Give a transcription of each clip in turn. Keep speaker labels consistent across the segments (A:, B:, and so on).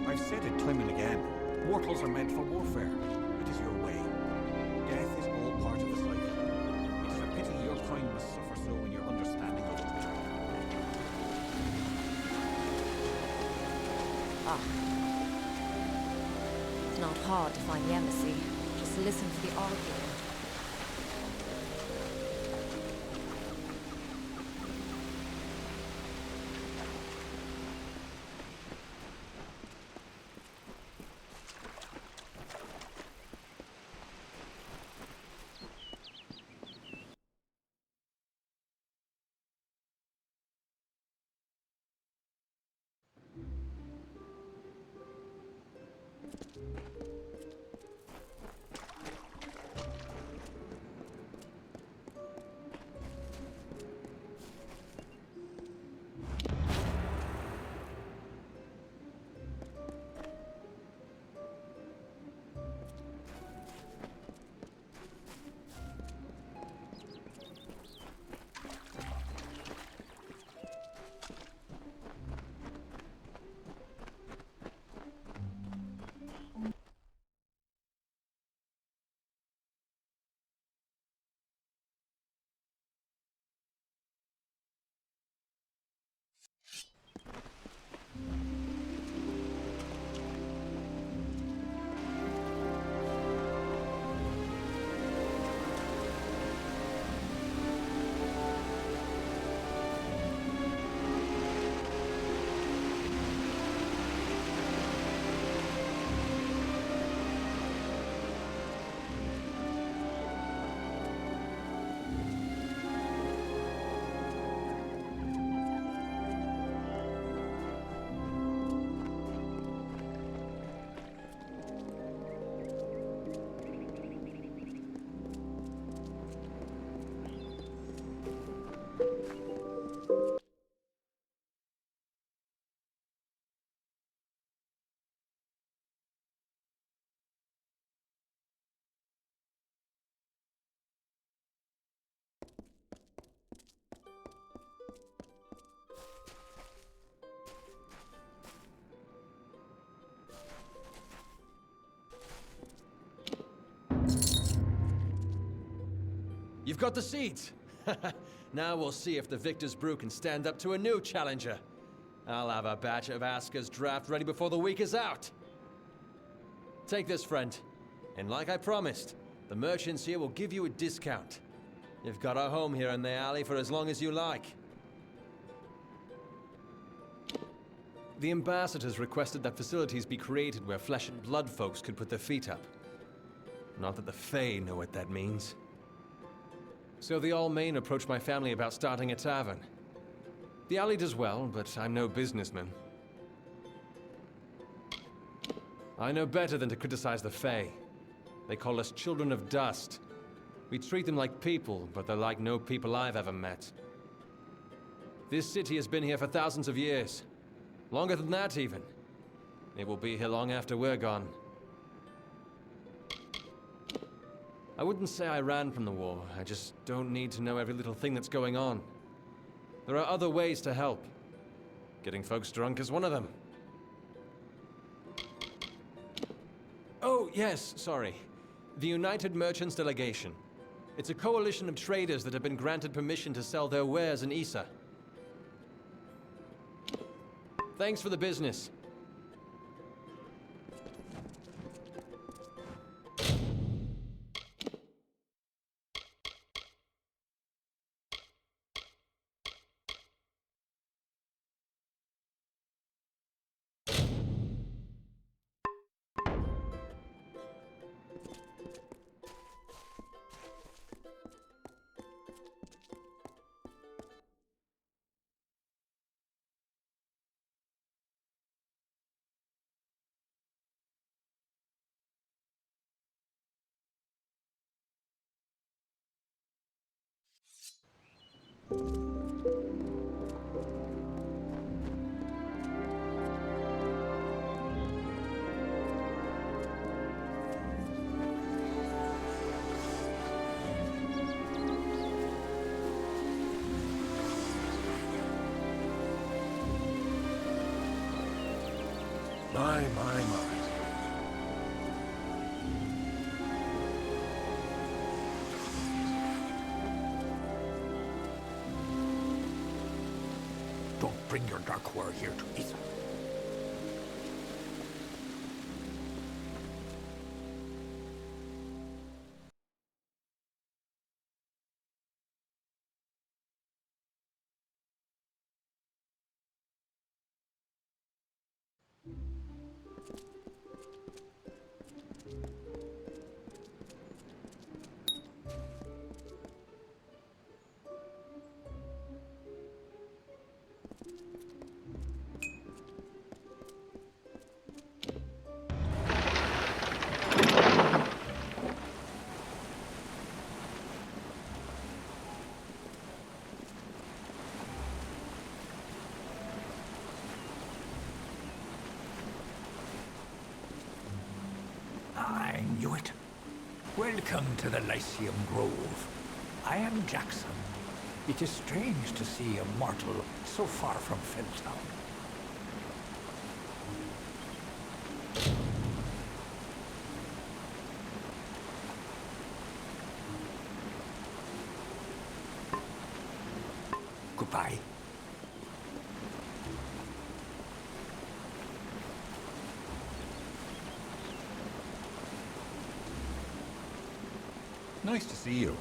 A: I've said it time and again. Mortals are meant for warfare. It is your way. Death is all part of the cycle. It is a pity your kind must suffer so in your understanding of it.
B: It's not hard to find the embassy. Just listen to the argument.
C: You've got the seeds! Now we'll see if the Victor's Brew can stand up to a new challenger. I'll have a batch of Asker's draft ready before the week is out. Take this, friend. And like I promised, the merchants here will give you a discount. You've got a home here in the alley for as long as you like. The ambassadors requested that facilities be created where flesh and blood folks could put their feet up. Not that the Fae know what that means. So the All-Main approached my family about starting a tavern. The alley does well, but I'm no businessman. I know better than to criticize the Fae. They call us children of dust. We treat them like people, but they're like no people I've ever met. This city has been here for thousands of years. Longer than that, even. It will be here long after we're gone. I wouldn't say I ran from the war. I just don't need to know every little thing that's going on. There are other ways to help. Getting folks drunk is one of them. Oh, yes, sorry. The United Merchants Delegation. It's a coalition of traders that have been granted permission to sell their wares in Issa. Thanks for the business.
A: My. Don't bring your dark word here to Ethan. I knew it. Welcome to the Lyceum Grove. I am Jackson. It is strange to see a mortal so far from Felltown. Goodbye. Nice to see you.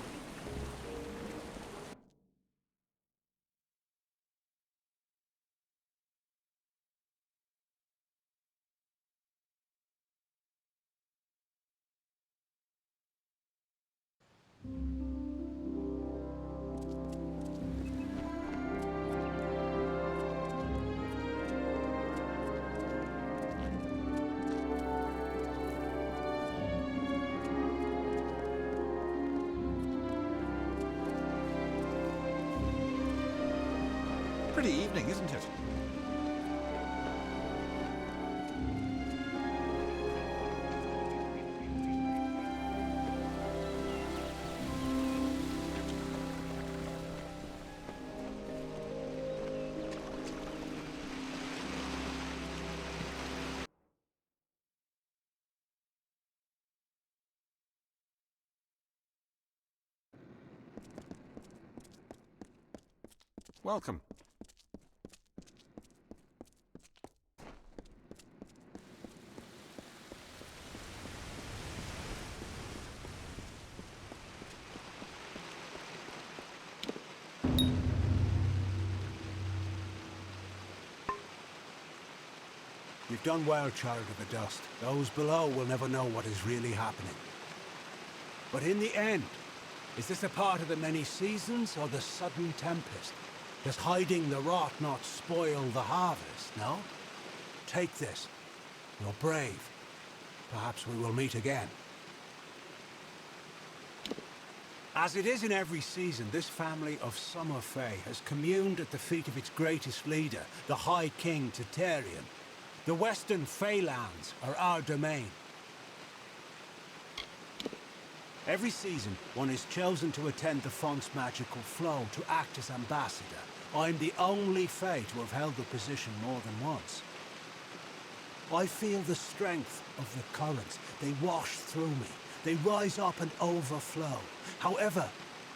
A: Pretty evening, isn't it? Welcome.
D: You've done well, Child of the Dust. Those below will never know what is really happening. But in the end, is this a part of the many seasons or the sudden tempest? Does hiding the rot not spoil the harvest, no? Take this. You're brave. Perhaps we will meet again. As it is in every season, this family of Summer Fae has communed at the feet of its greatest leader, the High King Tatarian. The Western Feylands are our domain. Every season, one is chosen to attend the font's magical flow, to act as ambassador. I'm the only Fae to have held the position more than once. I feel the strength of the currents. They wash through me. They rise up and overflow. However,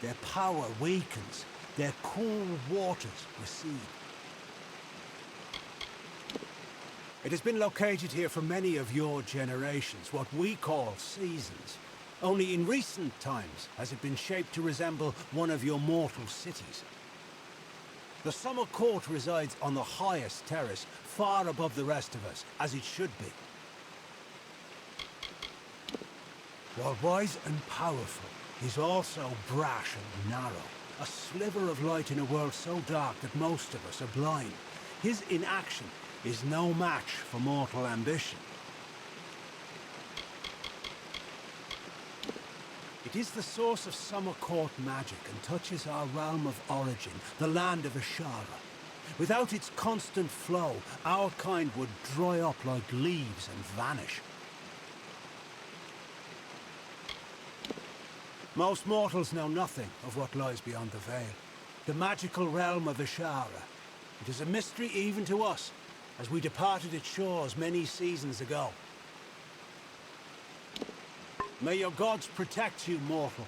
D: their power weakens. Their cool waters recede. It has been located here for many of your generations, what we call seasons. Only in recent times has it been shaped to resemble one of your mortal cities. The Summer Court resides on the highest terrace, far above the rest of us, as it should be. While wise and powerful, he's also brash and narrow. A sliver of light in a world so dark that most of us are blind. His inaction is no match for mortal ambition. It is the source of Summer Court magic and touches our realm of origin, the land of Ashara. Without its constant flow, our kind would dry up like leaves and vanish. Most mortals know nothing of what lies beyond the veil. The magical realm of Ashara. It is a mystery even to us. as we departed its shores many seasons ago. May your gods protect you, mortal.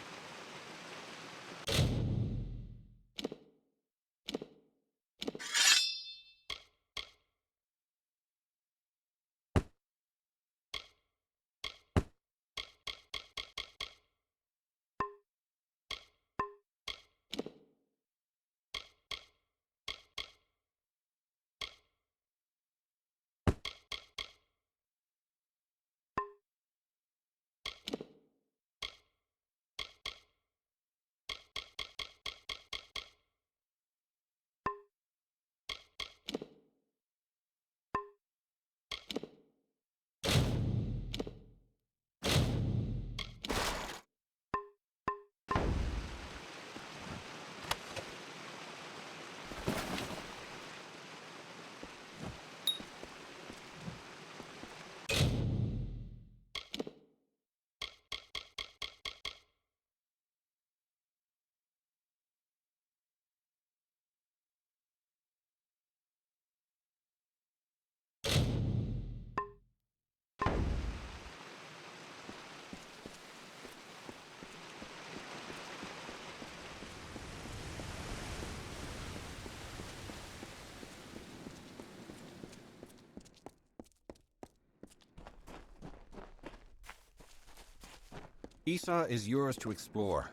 E: Esau is yours to explore.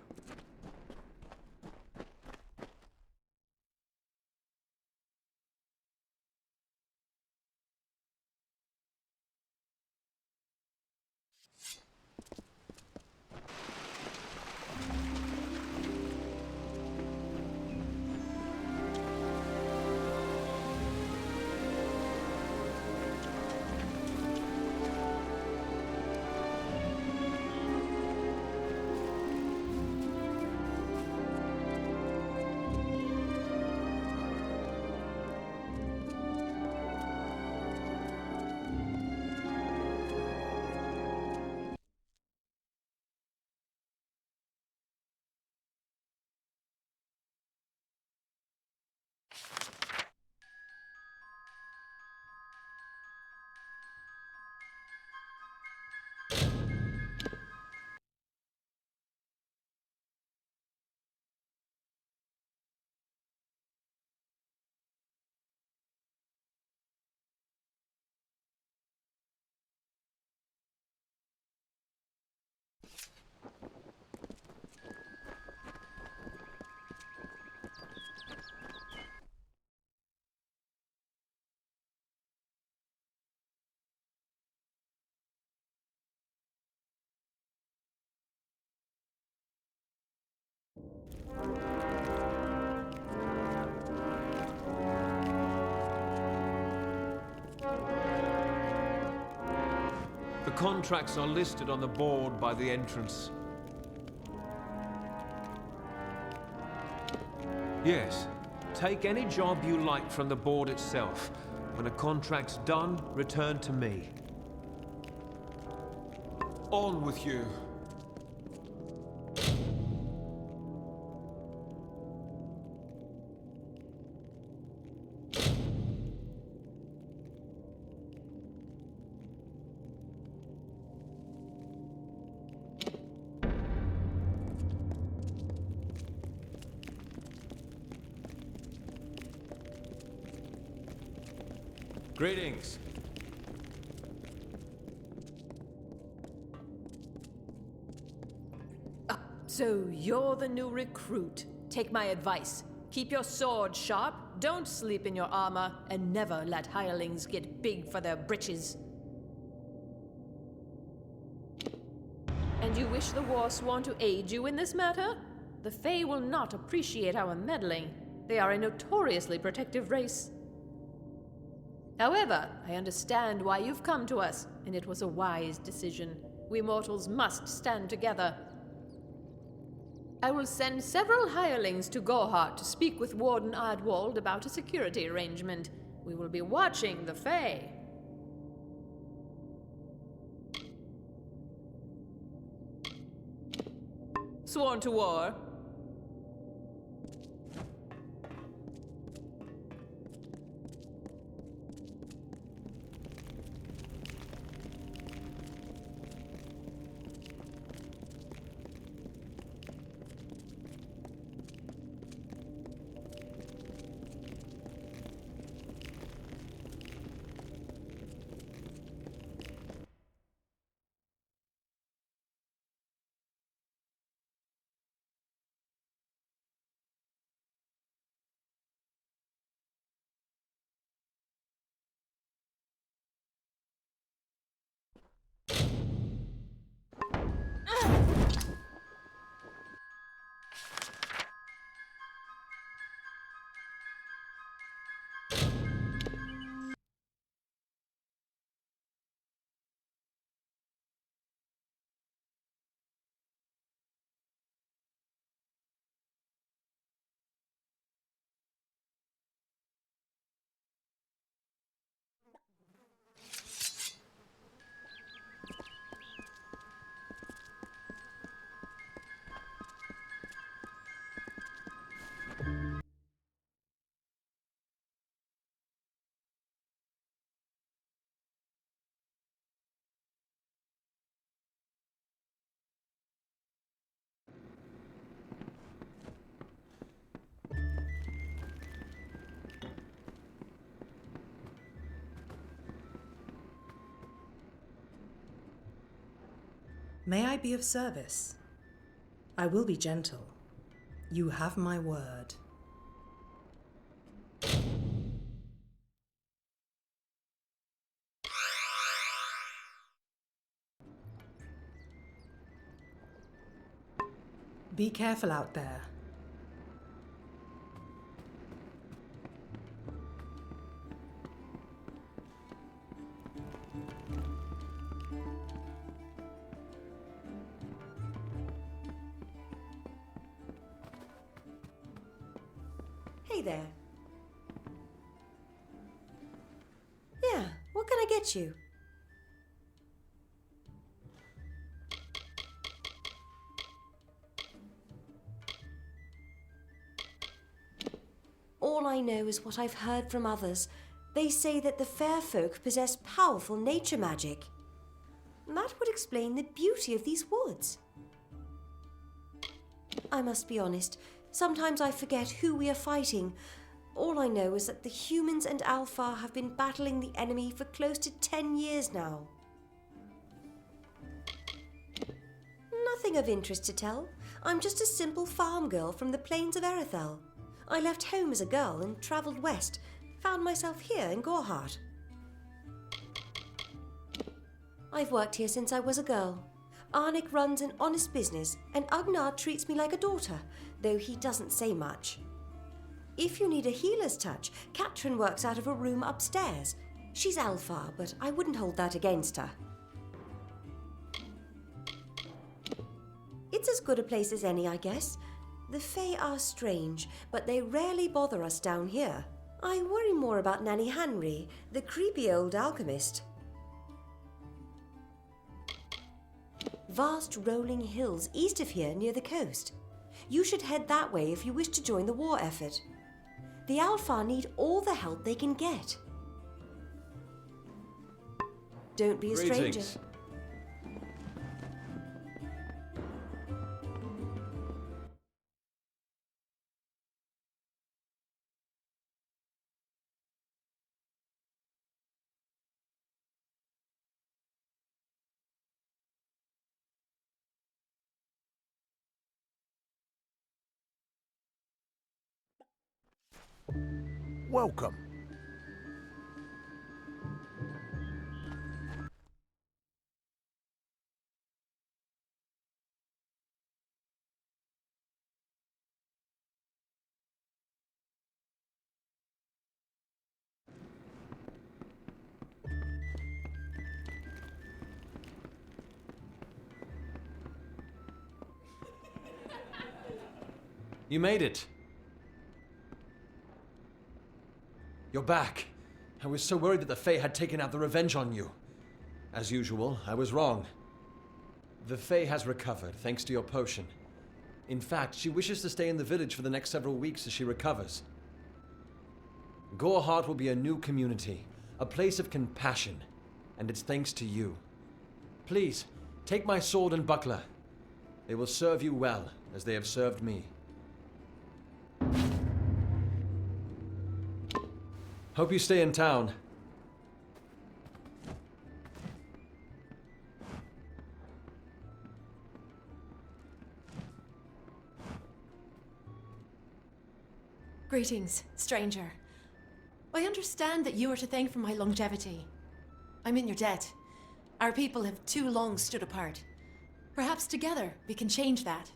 F: The contracts are listed on the board by the entrance. Yes. Take any job you like from the board itself. When a contract's done, return to me. On with you. Greetings.
G: So you're the new recruit. Take my advice. Keep your sword sharp, don't sleep in your armor, and never let hirelings get big for their britches. And you wish the Warsworn to aid you in this matter? The Fae will not appreciate our meddling. They are a notoriously protective race. However, I understand why you've come to us, and it was a wise decision. We mortals must stand together. I will send several hirelings to Gorhart to speak with Warden Ardwald about a security arrangement. We will be watching the Fae. Sworn to war.
H: May I be of service? I will be gentle. You have my word. Be careful out there.
I: Hey there. Yeah, what can I get you? All I know is what I've heard from others. They say that the fair folk possess powerful nature magic. That would explain the beauty of these woods. I must be honest, sometimes I forget who we are fighting. All I know is that the humans and Alpha have been battling the enemy for close to 10 years now. Nothing of interest to tell. I'm just a simple farm girl from the plains of Erethel. I left home as a girl and travelled west. Found myself here in Gorhart. I've worked here since I was a girl. Arnik runs an honest business, and Agnar treats me like a daughter, though he doesn't say much. If you need a healer's touch, Katrin works out of a room upstairs. She's Alpha, but I wouldn't hold that against her. It's as good a place as any, I guess. The Fae are strange, but they rarely bother us down here. I worry more about Nanny Henry, the creepy old alchemist. Vast rolling hills east of here near the coast. You should head that way if you wish to join the war effort. The Alpha need all the help they can get. Don't be a stranger.
C: Greetings.
A: Welcome.
C: You made it. You're back. I was so worried that the Fae had taken out the revenge on you. As usual, I was wrong. The Fae has recovered, thanks to your potion. In fact, she wishes to stay in the village for the next several weeks as she recovers. Gorhart will be a new community, a place of compassion, and it's thanks to you. Please, take my sword and buckler. They will serve you well, as they have served me. Hope you stay in town.
J: Greetings, stranger. I understand that you are to thank for my longevity. I'm in your debt. Our people have too long stood apart. Perhaps together we can change that.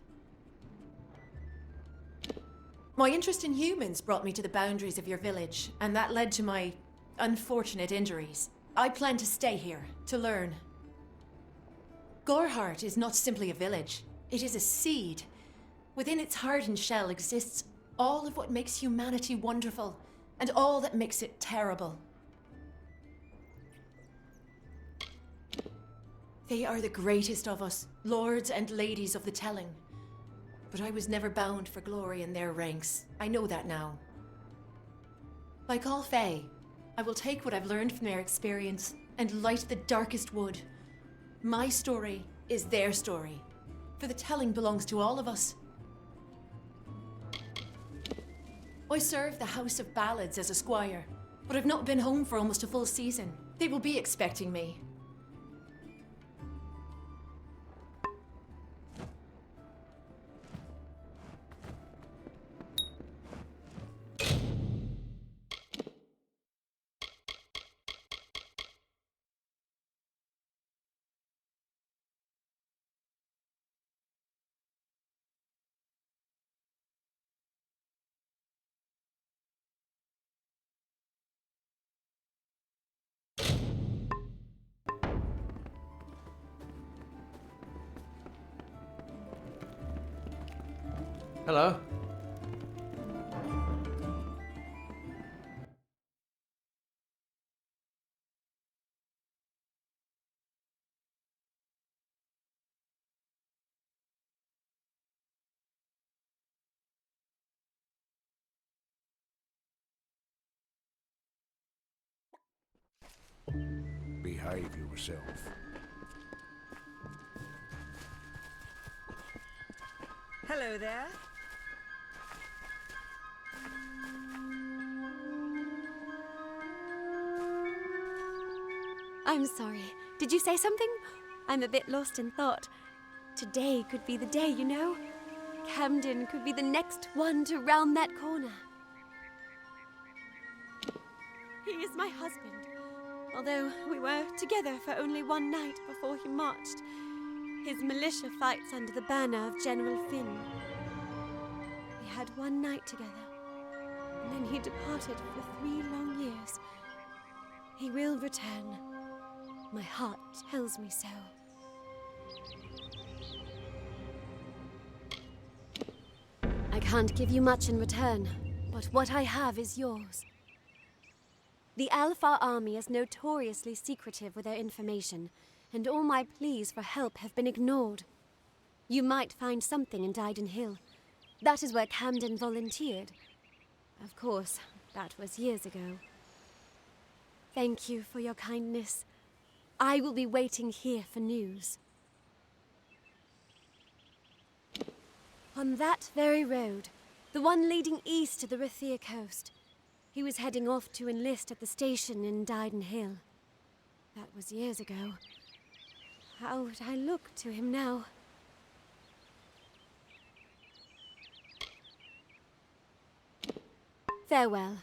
J: My interest in humans brought me to the boundaries of your village, and that led to my unfortunate injuries. I plan to stay here, to learn. Gorhart is not simply a village. It is a seed. Within its hardened shell exists all of what makes humanity wonderful, and all that makes it terrible. They are the greatest of us, lords and ladies of the telling. But I was never bound for glory in their ranks. I know that now. Like all Fae, I will take what I've learned from their experience and light the darkest wood. My story is their story, for the telling belongs to all of us. I serve the House of Ballads as a squire, but I've not been home for almost a full season. They will be expecting me.
C: Hello?
D: Behave yourself.
K: Hello there.
L: I'm sorry. Did you say something? I'm a bit lost in thought. Today could be the day, you know. Camden could be the next one to round that corner. He is my husband. Although we were together for only one night before he marched. His militia fights under the banner of General Finn. We had one night together, and then he departed for 3 long years. He will return. My heart tells me so. I can't give you much in return, but what I have is yours. The Alpha Army is notoriously secretive with their information, and all my pleas for help have been ignored. You might find something in Dyden Hill. That is where Camden volunteered. Of course, that was years ago. Thank you for your kindness. I will be waiting here for news. On that very road, the one leading east to the Rathia coast, he was heading off to enlist at the station in Dyden Hill. That was years ago. How would I look to him now? Farewell.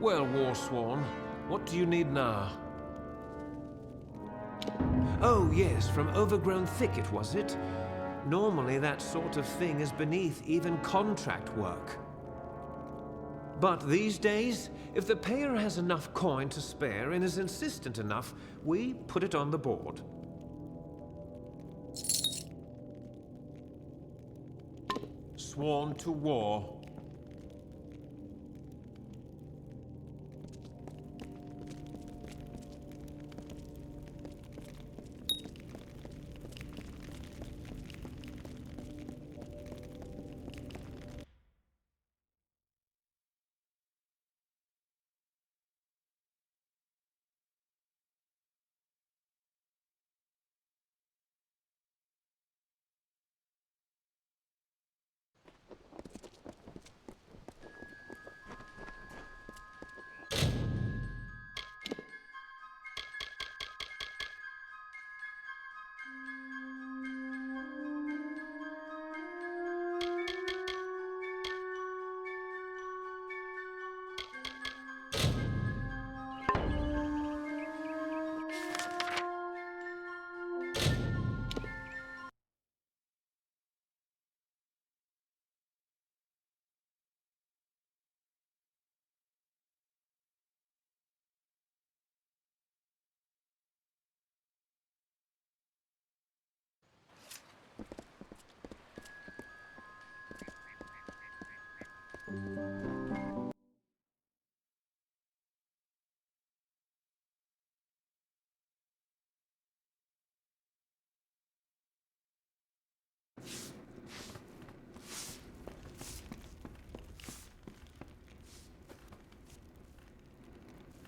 F: Well, Warsworn, what do you need now? Oh, yes, from overgrown thicket, was it? Normally that sort of thing is beneath even contract work. But these days, if the payer has enough coin to spare and is insistent enough, we put it on the board. Sworn to war.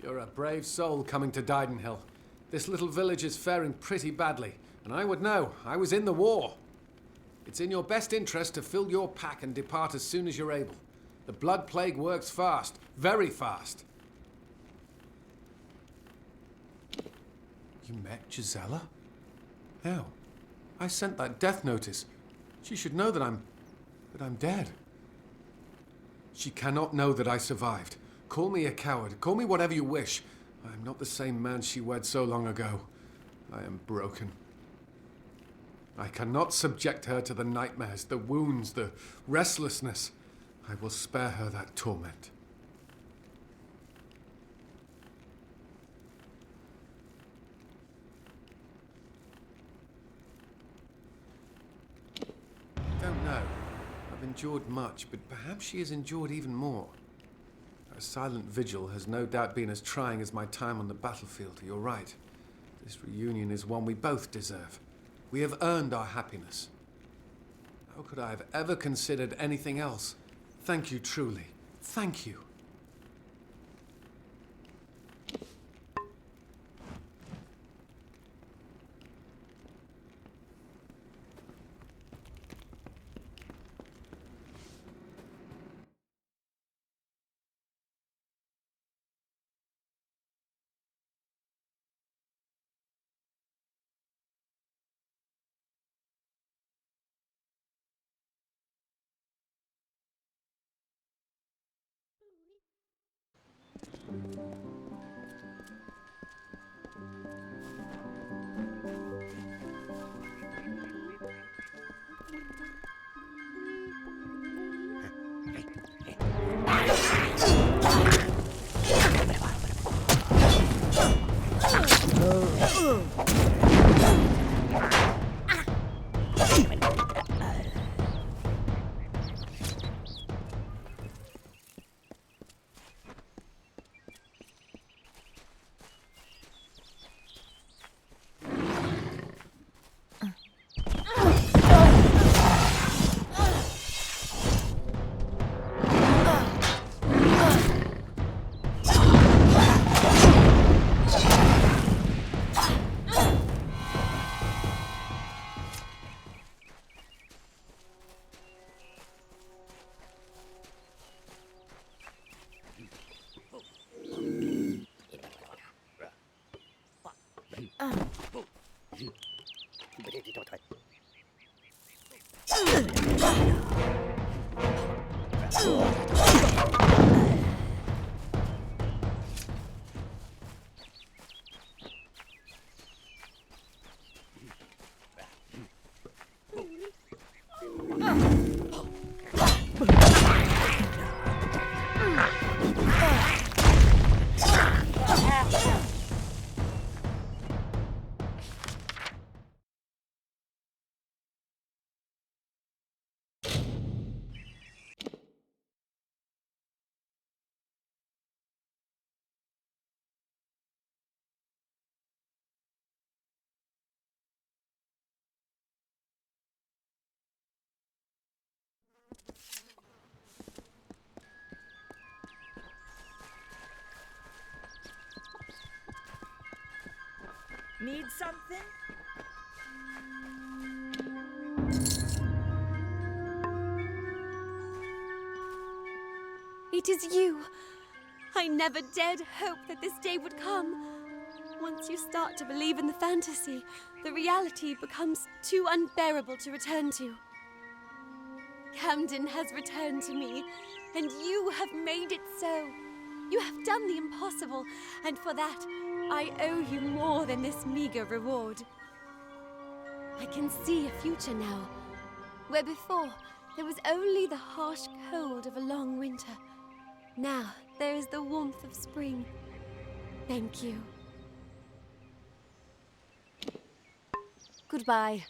M: You're a brave soul coming to Didenhill. This little village is faring pretty badly, and I would know. I was in the war. It's in your best interest to fill your pack and depart as soon as you're able. The Blood Plague works fast, very fast. You met Gisela? How? I sent that death notice. She should know that I'm dead. She cannot know that I survived. Call me a coward. Call me whatever you wish. I am not the same man she wed so long ago. I am broken. I cannot subject her to the nightmares, the wounds, the restlessness. I will spare her that torment. I don't know. I've endured much, but perhaps she has endured even more. Her silent vigil has no doubt been as trying as my time on the battlefield. You're right. This reunion is one we both deserve. We have earned our happiness. How could I have ever considered anything else? Thank you, truly. Thank you.
K: Need something?
L: It is you. I never dared hope that this day would come. Once you start to believe in the fantasy, the reality becomes too unbearable to return to. Camden has returned to me, and you have made it so. You have done the impossible, and for that, I owe you more than this meager reward. I can see a future now, where before there was only the harsh cold of a long winter. Now there is the warmth of spring. Thank you. Goodbye.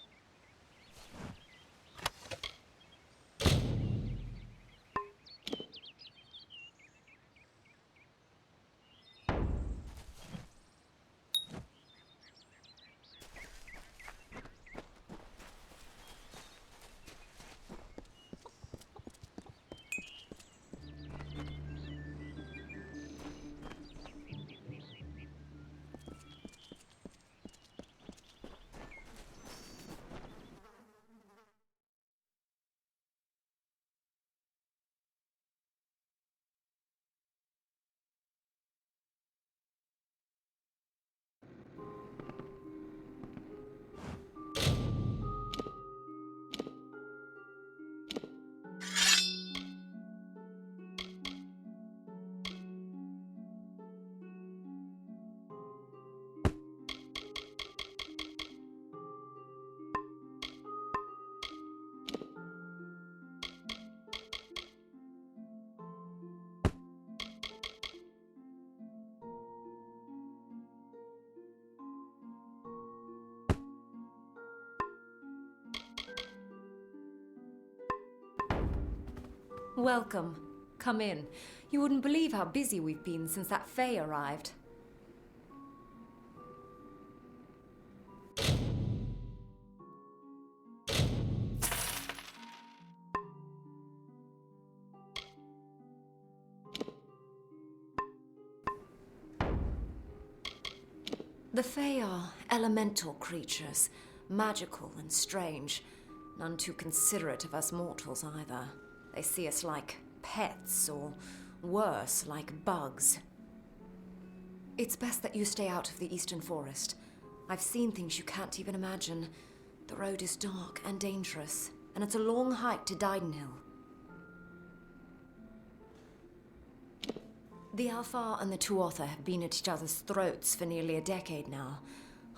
N: Welcome. Come in. You wouldn't believe how busy we've been since that Fae arrived. The Fae are elemental creatures, magical and strange. None too considerate of us mortals either. They see us like pets, or worse, like bugs. It's best that you stay out of the Eastern Forest. I've seen things you can't even imagine. The road is dark and dangerous, and it's a long hike to Didenhill. The Alfar and the Tuatha have been at each other's throats for nearly a decade now.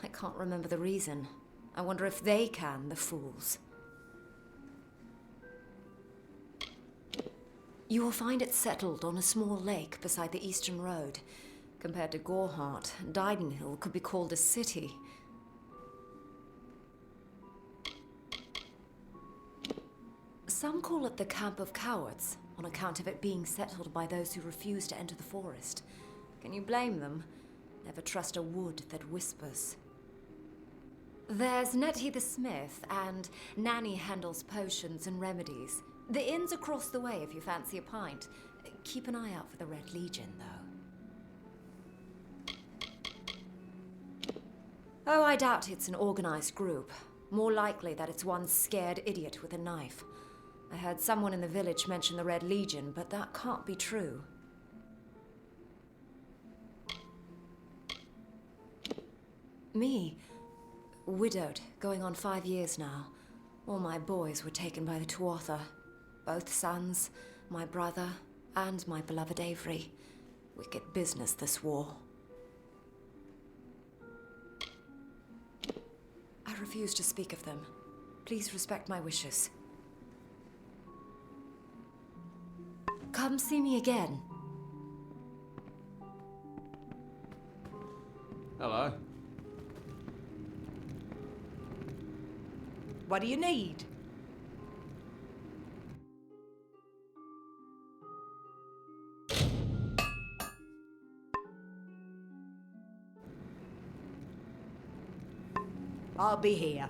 N: I can't remember the reason. I wonder if they can, the fools. You will find it settled on a small lake beside the Eastern Road. Compared to Gorhart, Didenhill could be called a city. Some call it the Camp of Cowards, on account of it being settled by those who refuse to enter the forest. Can you blame them? Never trust a wood that whispers. There's Nettie the Smith, and Nanny handles potions and remedies. The inn's across the way if you fancy a pint. Keep an eye out for the Red Legion, though. Oh, I doubt it's an organized group. More likely that it's one scared idiot with a knife. I heard someone in the village mention the Red Legion, but that can't be true. Me? Widowed, going on 5 years now. All my boys were taken by the Tuatha. Both sons, my brother, and my beloved Avery. Wicked business, this war. I refuse to speak of them. Please respect my wishes. Come see me again.
C: Hello.
K: What do you need? I'll be here.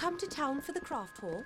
I: come to town for the craft hall?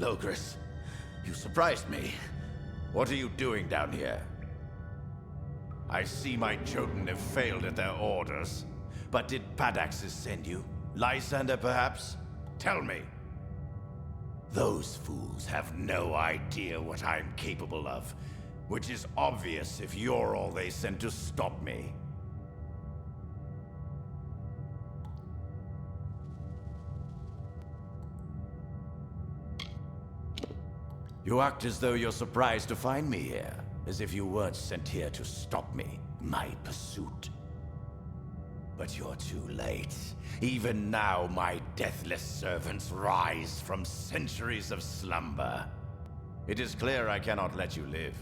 O: Logris, you surprised me. What are you doing down here? I see my Jotun have failed at their orders. But did Padaxes send you? Lysander, perhaps? Tell me. Those fools have no idea what I'm capable of, which is obvious if you're all they sent to stop me. You act as though you're surprised to find me here, as if you weren't sent here to stop me, my pursuit. But you're too late. Even now, my deathless servants rise from centuries of slumber. It is clear I cannot let you live,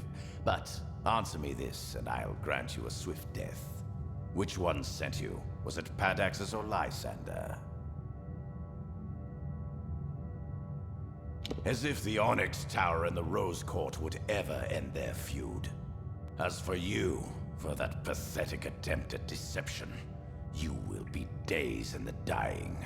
O: but answer me this, and I'll grant you a swift death. Which one sent you? Was it Padaxes or Lysander? As if the Onyx Tower and the Rose Court would ever end their feud. As for you, for that pathetic attempt at deception, you will be days in the dying.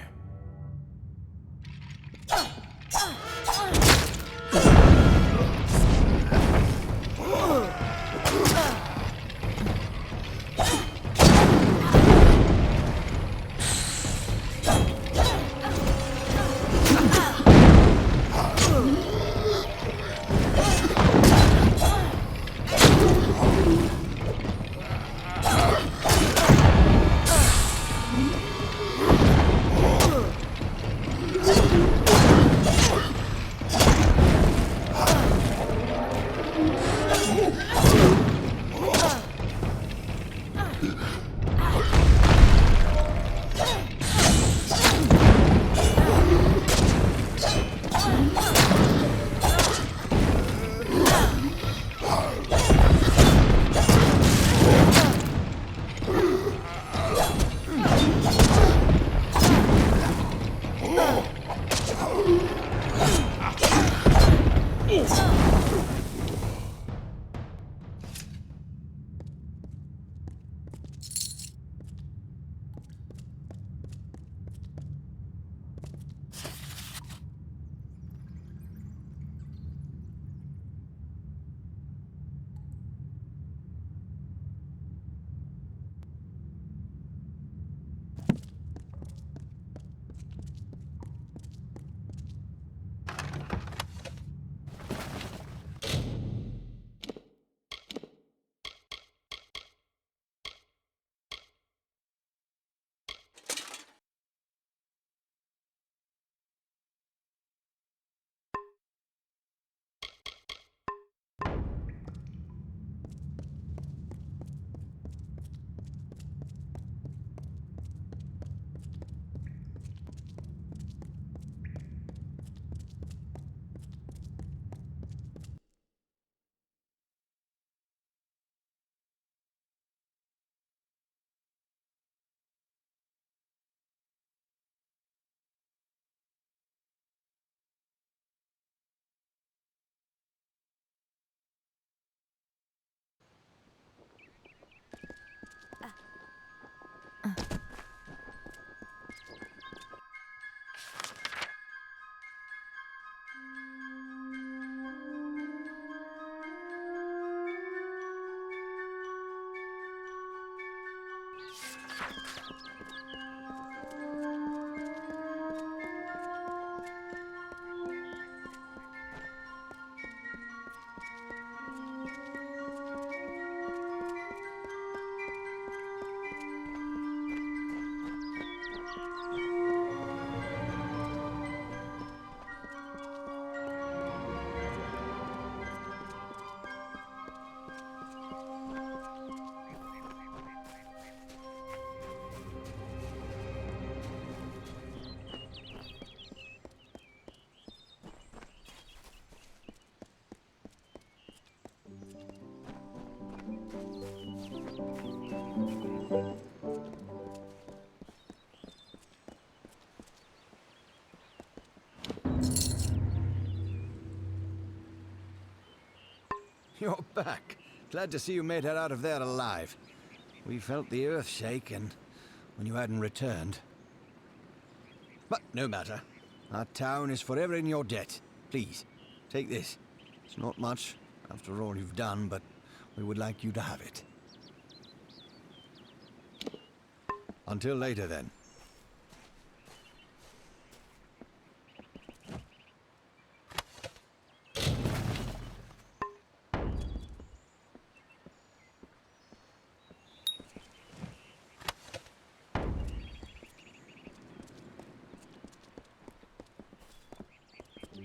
P: back. Glad to see you made it out of there alive. We felt the earth shake and when you hadn't returned. But no matter. Our town is forever in your debt. Please, take this. It's not much, after all you've done, but we would like you to have it. Until later, then.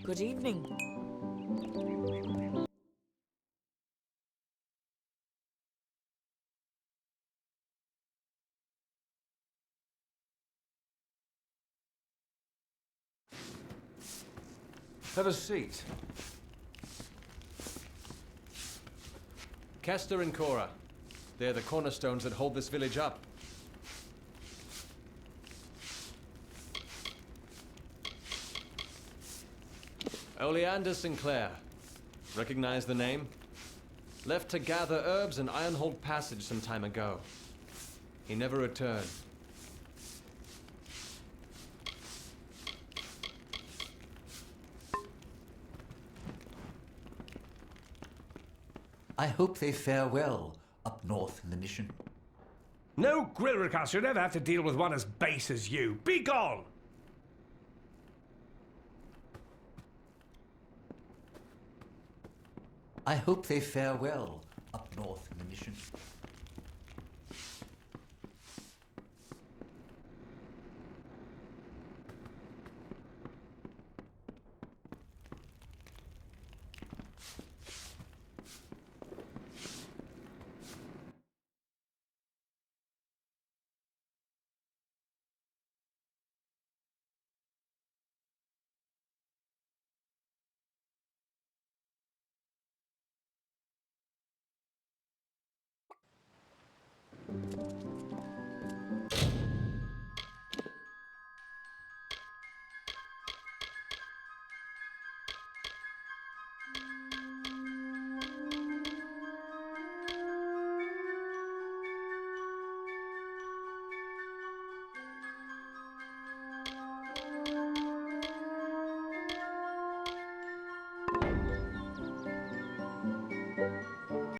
Q: Good evening.
F: Have a seat.
C: Kester and Cora. They're the cornerstones that hold this village up. Oleander Sinclair. Recognize the name? Left to gather herbs in Ironhold Passage some time ago. He never returned.
A: I hope they fare well up north in the mission.
R: No, Grillricas, you'll never have to deal with one as base as you. Be gone!
A: I hope they fare well up north in the mission.